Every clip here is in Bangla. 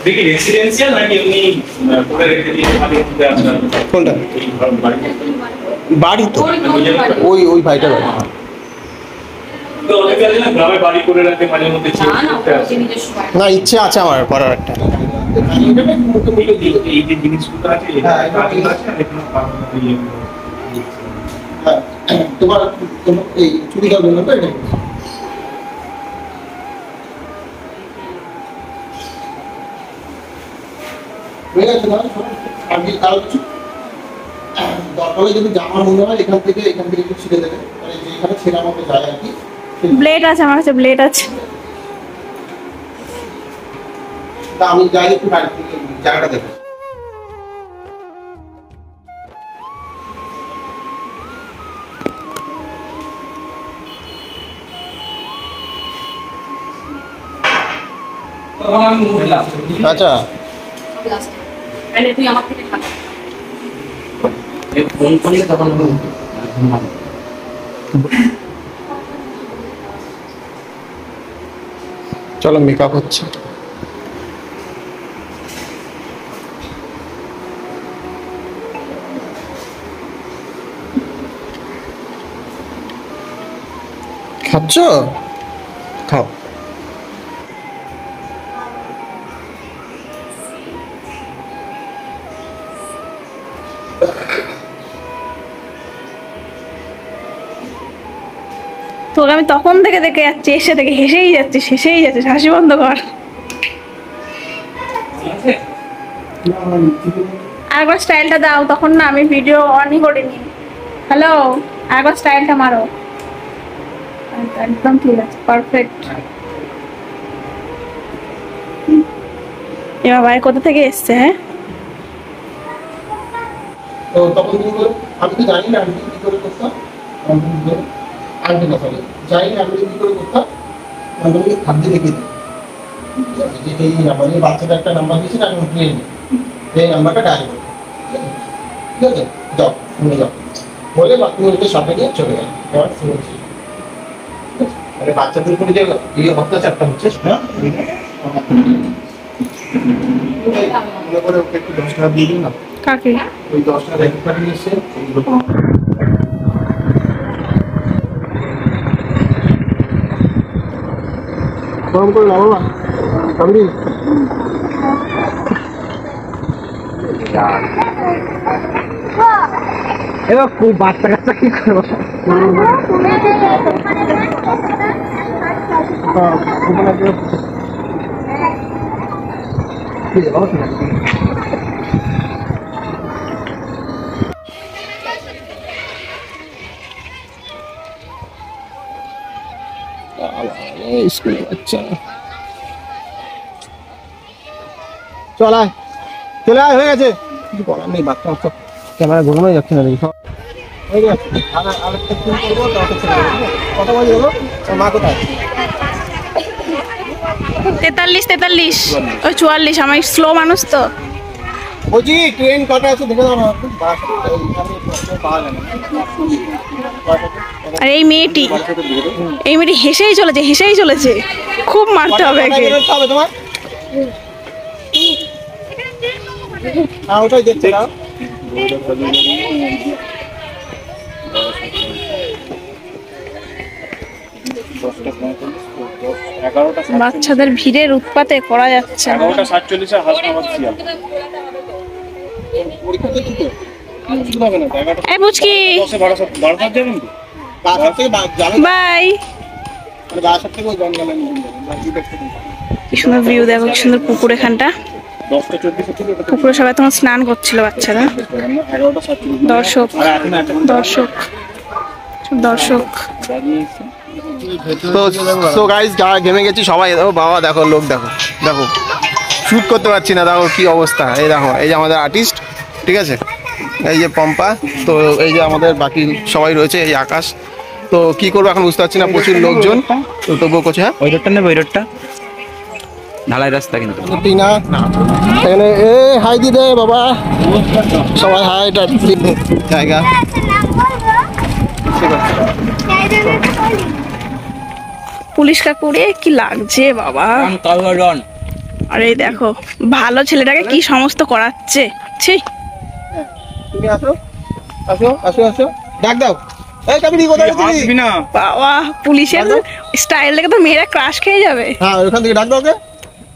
দেখি রেসিডেন্সিয়াল নাকি এমনি করে রেখে দিয়ে কোনটা বাড়ি তো ওই ভাইটা বাড়ি তো অনেকে আছে না গ্রামে বাড়ি করে রাখে মাঝে মধ্যে না ইচ্ছে আছে আমার করার একটা এই যে জিনিসগুলো আছে তোমার এই চুড়িদার বললো তো এটা যদি জামা মনে হয় এখান থেকে একটু ছিঁড়ে দেবে মানে যেখানে ছেঁড়া মতো যায় আর কি ব্লেড আছে আমার কাছে ব্লেড আছে আমি যাই একটু বাড়ি থেকে জায়গাটা দেখো আচ্ছা তুই আমার থেকে খা ফোন করলে তখন চলো মেকআপ হচ্ছে খাচ্ছ খাও তোকে আমি তখন থেকে দেখে যাচ্ছি এসে থেকে হেসেই যাচ্ছিস হাসি বন্ধ কর আরেকবার স্টাইলটা দাও তখন না আমি ভিডিও অনই করিনি হ্যালো আরেকবার স্টাইলটা মারো একদম ঠিক আছে পারফেক্ট এবার ভাই কোথা থেকে এসছে হ্যাঁ তো তখন আমি তো জানি না আমি কি করে করতাম আমি না সরি জানি না আমি কি করে করতাম আমি খাদ্য দেখে দিই এই আমাদের বাচ্চাটা একটা নাম্বার দিয়েছে না আমি উঠিয়ে নিই এই নাম্বারটা ডায়াল করো ঠিক আছে যাও তুমি যাও বলে তুমি ওকে সাথে নিয়ে চলে গেল এবার শুনেছি মানে বাচ্চাদের উপরে যে এই অত্যাচারটা হচ্ছে হ্যাঁ মনে করে ওকে একটু 10 টাকা দিয়ে দিন না কাকে ওই 10 টাকা রেখে পাঠিয়ে এসে গরম করে লাও বাবা সামনে এবার খুব বাচ্চা কাচ্চা কি করবো স্কুল বাচ্চা চলে আয় হয়ে গেছে কিছু করার নেই বাচ্চা বাচ্চা ক্যামেরা ঘুমানো যাচ্ছে না দেখি হয়ে গেছে আরেকটা ফোন করবো কত বাজে হলো মা কোথায় 43 ওই 44 আমি স্লো মানুষ তো বলছি ট্রেন কটা আছে দেখে দাও না আর এই মেয়েটি হেসেই চলেছে খুব মারতে হবে তোমার ওটাই দেখতে দাও বাচ্চাদের ভিড়ের উৎপাতে করা যাচ্ছে না 11:47 হাসনাবাদ সিয়া পরীক্ষা তো দিতে এই বুঝকি 10 12 যাবেন তো বাই গাছের থেকে ওই জঙ্গলে নিয়ে যাবে। কি সুন্দর ভিউ দেখো, কি সুন্দর পুকুর এখানটা। পুকুরে সবাই তোমার স্নান করছিল বাচ্চারা। দর্শক দর্শক দর্শক। তো গাইস ঘেমে গেছি সবাই। ও বাবা দেখো লোক, দেখো দেখো শুট করতে পারছি না, দেখো কি অবস্থা। এই দেখো, এই যে আমাদের আর্টিস্ট, ঠিক আছে, এই যে পম্পা, তো এই যে আমাদের বাকি সবাই রয়েছে, এই আকাশ। তো কি করবো এখন বুঝতে পারছি না, প্রচুর লোকজন। তো তবুও করছে। হ্যাঁ ওই রোডটা নেবে, ওই রোডটা ঢালাই রাস্তা কিন্তু। টিনা এখানে এ হাই দিদে বাবা, সবাই হাই। এটা জায়গা পুলিশ কাকুরে কি লাগছে বাবা। আরে দেখো ভালো ছেলেটাকে কি সমস্ত করাচ্ছে। ছি, তুমি আসো আসো আসো আসো, ডাক দাও। এই কাবিরি কোথায় গেছিলি? বাবা পুলিশের স্টাইল দেখে তো মেয়েরা ক্রাশ খেয়ে যাবে। হ্যাঁ ওখান থেকে ডাক দাও ওকে।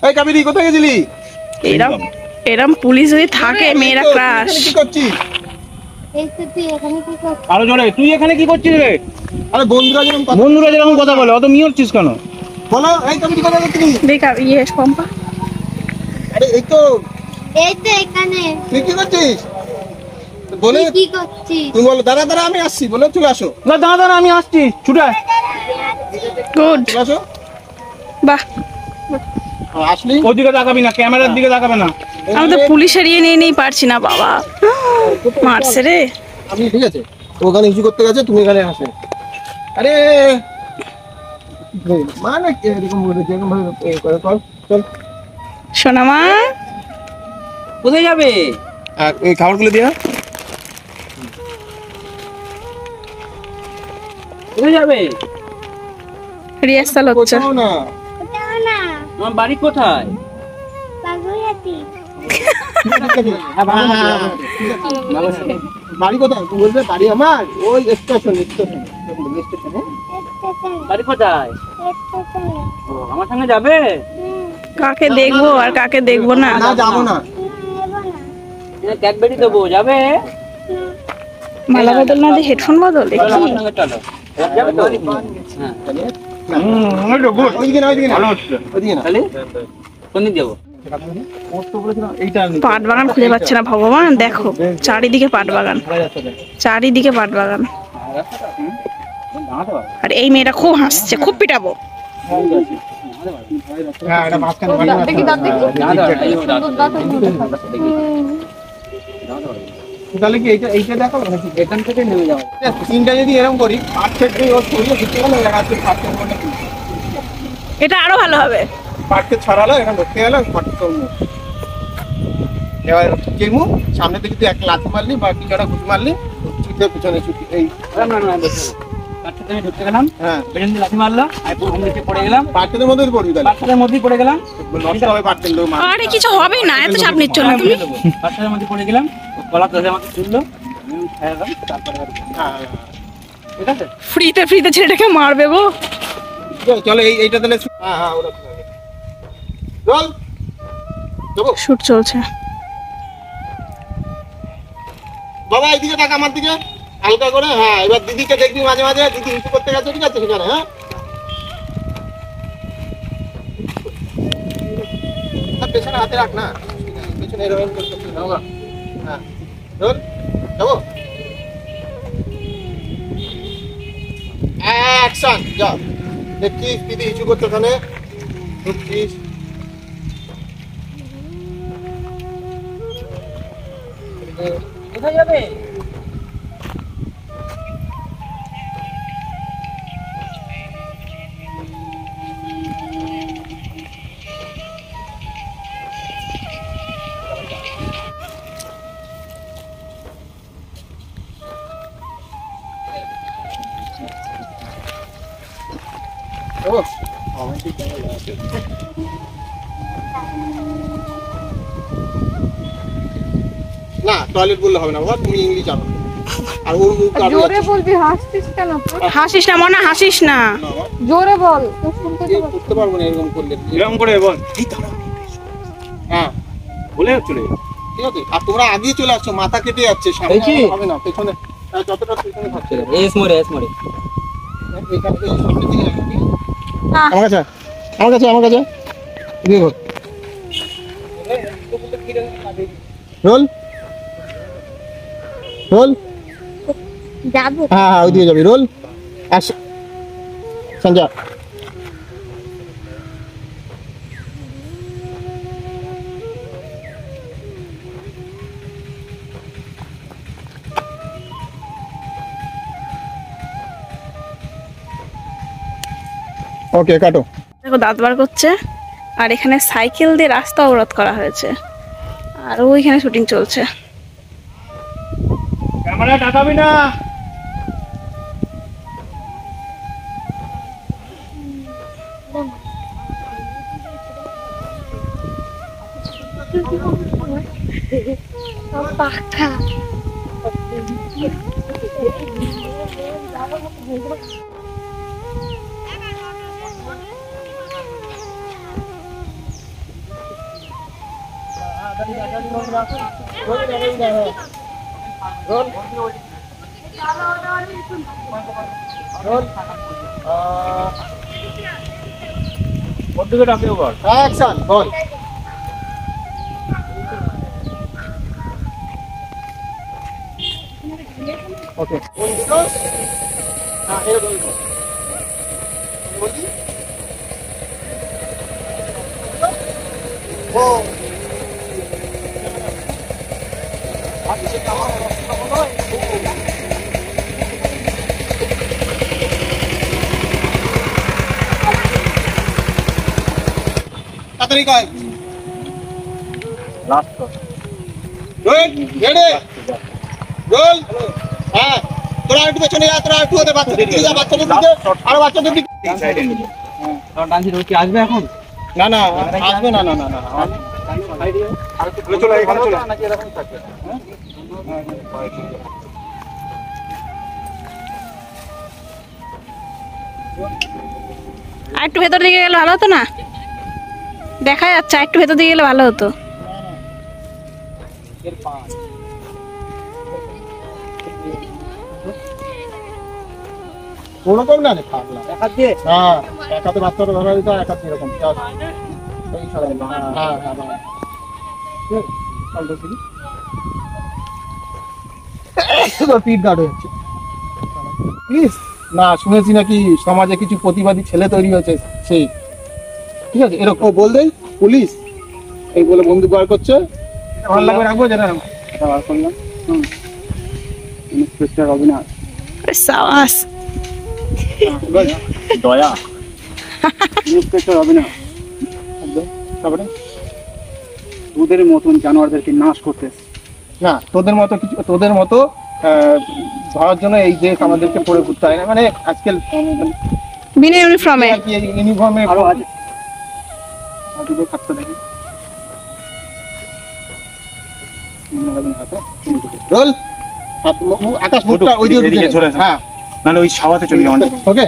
এই কাবিরি কোথায় গেছিলি? এরম এরম পুলিশ যদি থাকে মেয়েরা ক্রাশ। কি করছিস? আরো জোরে, তুই এখানে কি করছিস রে? আরে বন্ধুরা যেরকম কথা বলে অত মিয়রছিস কেন? বলো। এই কাবিরি কোথায় গেছিলি? দেখা ইয়ে পম্পা। আরে এই তো এখানে তুই কি করছিস বলে? কি করছিস? তুমি বলো দাঁড়া দাঁড়া আমি আসছি, বলে চলে আসো। না দাঁড়া আমি আসছি, ছুটে গুড, চলে আসো। বাহ। আসলি ওদিকে তাকাবি না, ক্যামেরার দিকে তাকাবে না। আমি তো পুলিশের ইয়ে নিয়ে পারছি না বাবা, মারছে রে। আমি ঠিক আছে, ওখানে ইস্যু করতে গেছে, তুমি এখানে আসো। আরে মানে এরকম বলে যেরকম ভাবে কর, চল। সোনা মা কোথায় যাবে? এই খাবারগুলো দিয়া কোথায় যাবে? রিহার্সাল হচ্ছে। কোথাও না। যাও না, আমার বাড়ি কোথায়? বাগুইয়াটি। বাড়ি কোথায়? তুমি বলবে বাড়ি আমার ওই স্টেশন। বাড়ি কোথায়? ও, আমার সঙ্গে যাবে? কাকে দেখবো আর কাকে দেখবো না। না যাবো না। ক্যাডবেরি দেবো, যাবে? মালা বদল না দিয়ে হেডফোন বদল চলো, দেখি। আমার সঙ্গে চলো। যাবে তো? হ্যাঁ। ওইদিকে না, ওইদিকে না, ওইদিকে না। তাহলে কোন দিক যাবো? পাট বাগান খুঁজে পাচ্ছে না ভগবান। দেখো চারিদিকে পাট বাগান, চারিদিকে পাট বাগান। আর এই মেয়েটা খুব হাসছে, খুব পিটাবো। হ্যাঁ এটা মাঝখানে বাড়ি তাহলে কি এইটা দেখো, এখান থেকে নেমে যাবো। তিনটা যদি এরকম করি, পাট ক্ষেত্রে ওর ছড়িয়ে দিতে গেলে রাত্রে পাট ক্ষেত্রে এটা আরো ভালো হবে। পাটকে ছড়ালো, এখানে ঢুকতে গেলো, পাটকে চলবো। এবার কেমু সামনে থেকে তুই এক লাথি মারলি বা কিছু একটা ঘুষি মারলি, ছুটে পিছনে ছুটি। এই পাটটাতে আমি ঢুকতে গেলাম, হ্যাঁ পেছন দিয়ে লাথি মারলো, আমি পুরো নিচে পড়ে গেলাম। পাটকের মধ্যে পড়বি তাহলে, পাটটার মধ্যেই পড়ে গেলাম। নষ্ট হবে পাটকের লোক। আরে কিছু হবে না, এত চাপ নিচ্ছ না তুমি। পাটটার মধ্যে পড়ে গেলাম, গলা ধরে আমাকে তুললো, আমি ছাড়লাম, তারপরে ঠিক আছে। ফ্রিতে ফ্রিতে ছেলেটাকে মারবে গো। চলো এইটা তাহলে। হ্যাঁ হ্যাঁ ওরা চল যাবো। শুট চলছে। বাবা এইদিকে টাকা আমার দিকে হালকা করে। হ্যাঁ এবার দিদিকে দেখবি মাঝে মাঝে, দিদি ইস্যু করতে গেছে, ঠিক আছে সেখানে। হ্যাঁ পেছনে হাতে রাখ না, পেছনে এরকম করতে হবে। হ্যাঁ চল যাবো। অ্যাকশন যা। দেখছিস দিদি ইস্যু করতে ওখানে ঢুকছিস। কোথায় যাবে? না টয়লেট বললে হবে না বাবা, তুমি ইংলিশ জানো। আর ওর মুখ কালো জোরে বলবি, হাসছিস কেন? হাসিস না মনে, হাসিস না। জোরে বল, তো শুনতে তো পাচ্ছি। করতে পারবো না এরকম করলে। এরকম করে বল। হ্যাঁ বলে চলে ঠিক আছে। আর তোমরা আগেই চলে আসছো, মাথা কেটে যাচ্ছে, সামনে এই কি? হবে না, পেছনে যতটা পেছনে থাকছে। এস মোড়ে, এস মোড়ে। এখানে এই সামনে দিকে আসবি। আমার কাছে আমার কাছে দেখো রোল রোল যাবো হ্যাঁ ওইদিকে যাবি রোল অ্যাকশন সঞ্জয় ওকে কাটো দেখো দাঁত বার করছে আর এখানে সাইকেল দিয়ে রাস্তা অবরোধ করা হয়েছে আর ওইখানে শুটিং চলছে। ক্যামেরা টাকাবি না। পাখা ওর দিকে টাকিও কর। অ্যাকশন বল ওকে হ্যাঁ এরকম বলছি ও তাড়াতাড়ি কয় লাস্ট কর। রেডি রোল হ্যাঁ তোরা একটু পেছনে যা তোরা একটু ওদের বাচ্চাদের দিকে যা বাচ্চাদের দিকে আরো বাচ্চাদের দিকে সাইডে নিয়ে তোর ডান্সি রোড কি আসবে এখন? না না আসবে না না না না চলো এখানে চলো নাকি এরকম থাকবে? আর একটু ভেতর দিকে গেলে ভালো হতো না? দেখা যাচ্ছে আর একটু ভেতর দিকে গেলে ভালো হতো। ওরকম না রে পাগলা দেখা দিয়ে হ্যাঁ এক হাতে বাচ্চাটা ধরা দিতে এক হাতে এরকম এই সরাই হ্যাঁ হ্যাঁ পিঠ গার্ড হচ্ছে প্লিজ না শুনেছি নাকি সমাজে কিছু প্রতিবাদী ছেলে তৈরি হয়েছে সেই ঠিক আছে এরকম বল দেই পুলিশ এই বলে বন্দুক বার করছে আমার লাগবে রাখবো যেটা বার করলাম ইন্সপেক্টর অবিনাশ সাবাস দয়া ইন্সপেক্টর অবিনাশ তারপরে তোদের মতন জানোয়ারদেরকে নাশ করতে না তোদের মতো কিছু তোদের মতো ধরার জন্য এই দেশ আমাদেরকে পড়ে ঘুরতে হয় না মানে আজকাল বিনা ইউনিফর্মে আর কি ইউনিফর্মে আরো আছে দুটো থাকতে দেখি রোল আকাশ মুখটা ওই দিকে এদিকে সরে আসো। হ্যাঁ নাহলে ওই ছাওয়াতে চলে যাও ওকে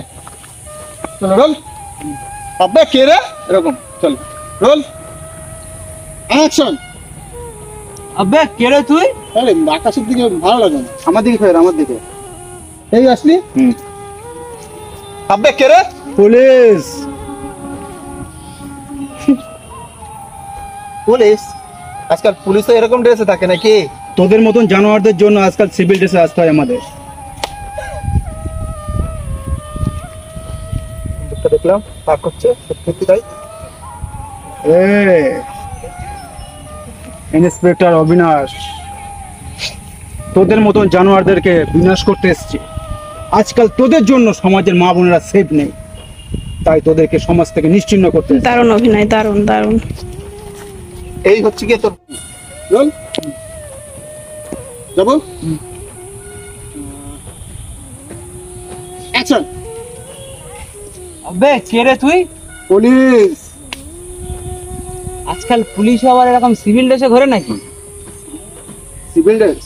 চলো রোল আব্বা কে রে এরকম চল রোল অ্যাকশন আবে কে রে তুই? আরে আকাশের দিকে ভালো লাগে না আমার দিকে ফের আমার দিকে। এই আসলি আব্বা কে রে পুলিশ পুলিশ আজকাল পুলিশ তো এরকম ড্রেসে থাকে নাকি তোদের মতন জানোয়ারদের জন্য আজকাল সিভিল ড্রেসে আসতে হয় আমাদের। দেখলাম পাক করছে সত্যি তাই ইন্সপেক্টর অবিনাশ তোদের মতন জানোয়ারদেরকে বিনাশ করতে এসেছে। আজকাল তোদের জন্য সমাজের মা বোনেরা সেফ নেই, তাই তোদেরকে সমাজ থেকে নিশ্চিহ্ন করতে এসেছি। দারুণ অভিনয়, দারুণ দারুণ। এই হচ্ছে কি তোর রোল যাবো অ্যাকশন আবে কে রে তুই? পুলিশ আজকাল পুলিশ আবার এরকম সিভিল ড্রেসে ঘোরে নাকি? সিভিল ড্রেস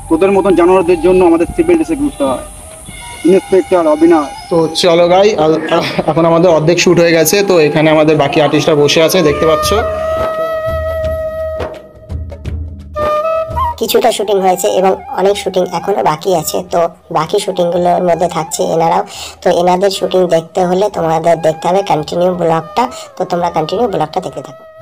তোদের মতন জানোয়ারদের জন্য আমাদের সিভিল ড্রেসে ঘুরতে হয়। ইন্সপেক্টর অবিনাশ। তো চলো গাই এখন আমাদের অর্ধেক শুট হয়ে গেছে, তো এখানে আমাদের বাকি আর্টিস্টরা বসে আছে দেখতে পাচ্ছ। কিছুটা শুটিং হয়েছে এবং অনেক শুটিং এখনো বাকি আছে। তো বাকি শুটিংগুলোর মধ্যে থাকছে এনারাও। তো এনাদের শুটিং দেখতে হলে তোমাদের দেখতে হবে কন্টিনিউ ব্লগটা। তো তোমরা কন্টিনিউ ব্লগটা দেখতে থাকো।